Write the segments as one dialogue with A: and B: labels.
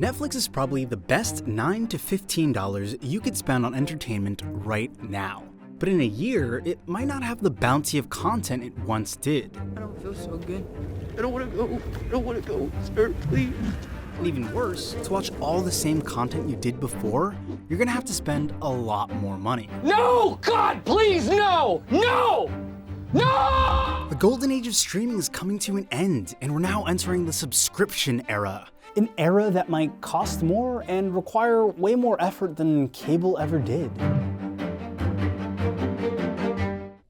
A: Netflix is probably the best $9 to $15 you could spend on entertainment right now. But in a year, it might not have the bounty of content it once did.
B: I don't feel so good. I don't want to go. I don't want to go, sir, please.
A: And even worse, to watch all the same content you did before, you're gonna have to spend a lot more money.
C: No! God, please, no! No! No!
A: The golden age of streaming is coming to an end, and we're now entering the subscription era. An era that might cost more and require way more effort than cable ever did.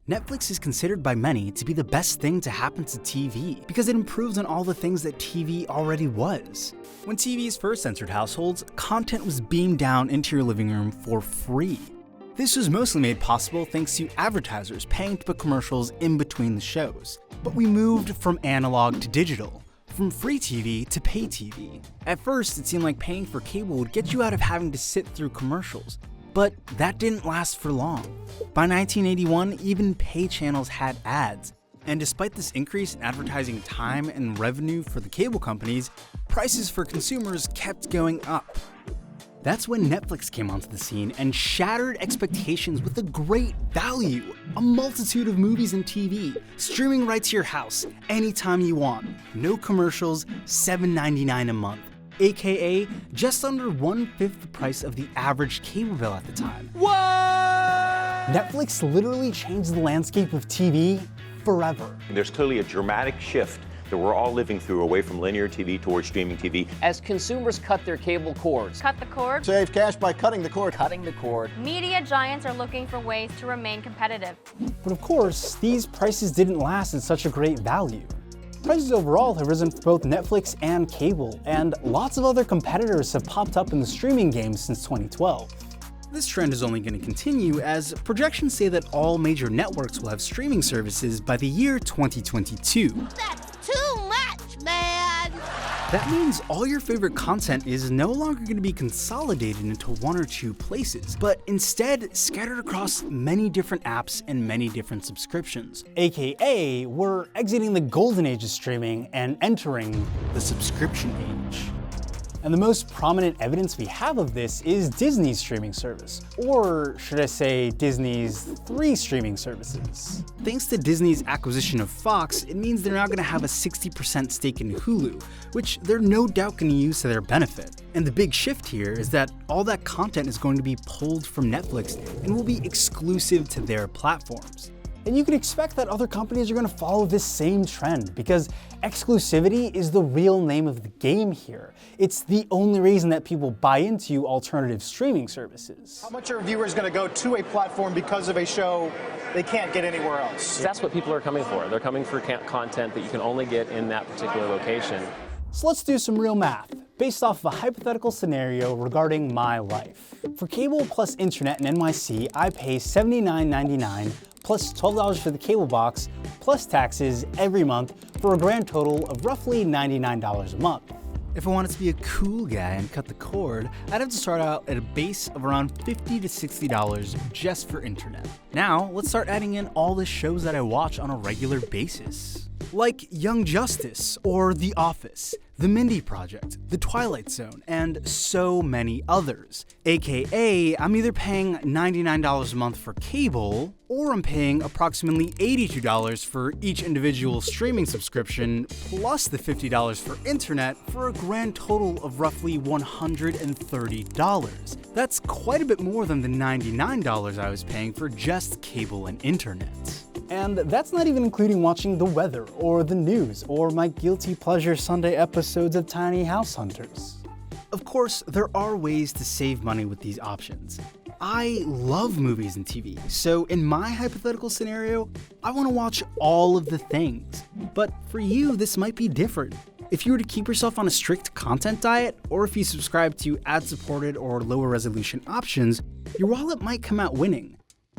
A: Netflix is considered by many to be the best thing to happen to TV because it improves on all the things that TV already was. When TVs first entered households, content was beamed down into your living room for free. This was mostly made possible thanks to advertisers paying to put commercials in between the shows. But we moved from analog to digital, from free TV to pay TV. At first, it seemed like paying for cable would get you out of having to sit through commercials, but that didn't last for long. By 1981, even pay channels had ads, and despite this increase in advertising time and revenue for the cable companies, prices for consumers kept going up. That's when Netflix came onto the scene and shattered expectations with a great value. A multitude of movies and TV, streaming right to your house, anytime you want. No commercials, $7.99 a month. AKA just under 1/5 the price of the average cable bill at the time.
C: What?
A: Netflix literally changed the landscape of TV forever.
D: There's clearly a dramatic shift that we're all living through away from linear TV towards streaming TV.
C: As consumers cut their cable cords.
E: Cut the cord.
F: Save cash by cutting the cord.
C: Cutting the cord.
E: Media giants are looking for ways to remain competitive.
A: But of course, these prices didn't last at such a great value. Prices overall have risen for both Netflix and cable, and lots of other competitors have popped up in the streaming game since 2012. This trend is only going to continue as projections say that all major networks will have streaming services by the year 2022.
G: That's too much, man!
A: That means all your favorite content is no longer going to be consolidated into one or two places, but instead scattered across many different apps and many different subscriptions. AKA, we're exiting the golden age of streaming and entering the subscription age. And the most prominent evidence we have of this is Disney's streaming service, or should I say Disney's 3 streaming services. Thanks to Disney's acquisition of Fox, it means they're now going to have a 60% stake in Hulu, which they're no doubt going to use to their benefit. And the big shift here is that all that content is going to be pulled from Netflix and will be exclusive to their platforms. And you can expect that other companies are going to follow this same trend because exclusivity is the real name of the game here. It's the only reason that people buy into alternative streaming services.
F: How much are viewers going to go to a platform because of a show they can't get anywhere else?
H: That's what people are coming for. They're coming for content that you can only get in that particular location.
A: So let's do some real math, based off of a hypothetical scenario regarding my life. For cable plus internet in NYC, I pay $79.99 plus $12 for the cable box, plus taxes every month for a grand total of roughly $99 a month. If I wanted to be a cool guy and cut the cord, I'd have to start out at a base of around $50 to $60 just for internet. Now, let's start adding in all the shows that I watch on a regular basis. Like Young Justice, or The Office, The Mindy Project, The Twilight Zone, and so many others. AKA, I'm either paying $99 a month for cable, or I'm paying approximately $82 for each individual streaming subscription, plus the $50 for internet, for a grand total of roughly $130. That's quite a bit more than the $99 I was paying for just cable and internet. And that's not even including watching the weather, or the news, or my guilty pleasure Sunday episodes of Tiny House Hunters. Of course, there are ways to save money with these options. I love movies and TV, so in my hypothetical scenario, I want to watch all of the things. But for you, this might be different. If you were to keep yourself on a strict content diet, or if you subscribe to ad-supported or lower resolution options, your wallet might come out winning.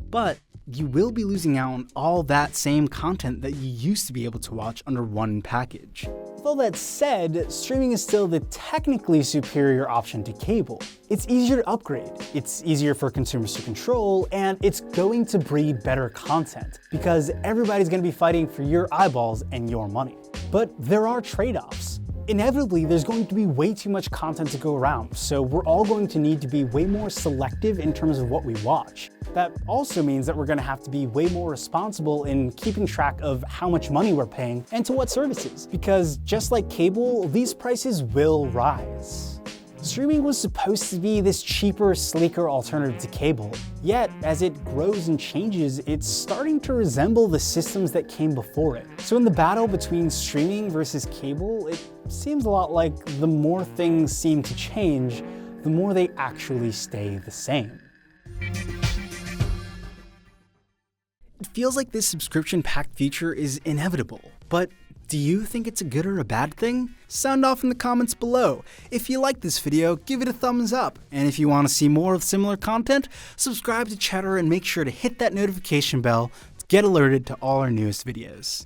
A: But you will be losing out on all that same content that you used to be able to watch under one package. With all that said, streaming is still the technically superior option to cable. It's easier to upgrade, it's easier for consumers to control, and it's going to breed better content because everybody's going to be fighting for your eyeballs and your money. But there are trade-offs. Inevitably, there's going to be way too much content to go around, so we're all going to need to be way more selective in terms of what we watch. That also means that we're going to have to be way more responsible in keeping track of how much money we're paying and to what services, because just like cable, these prices will rise. Streaming was supposed to be this cheaper, sleeker alternative to cable, yet as it grows and changes, it's starting to resemble the systems that came before it. So in the battle between streaming versus cable, it seems a lot like the more things seem to change, the more they actually stay the same. It feels like this subscription-packed future is inevitable, but do you think it's a good or a bad thing? Sound off in the comments below. If you like this video, give it a thumbs up. And if you want to see more of similar content, subscribe to Cheddar and make sure to hit that notification bell to get alerted to all our newest videos.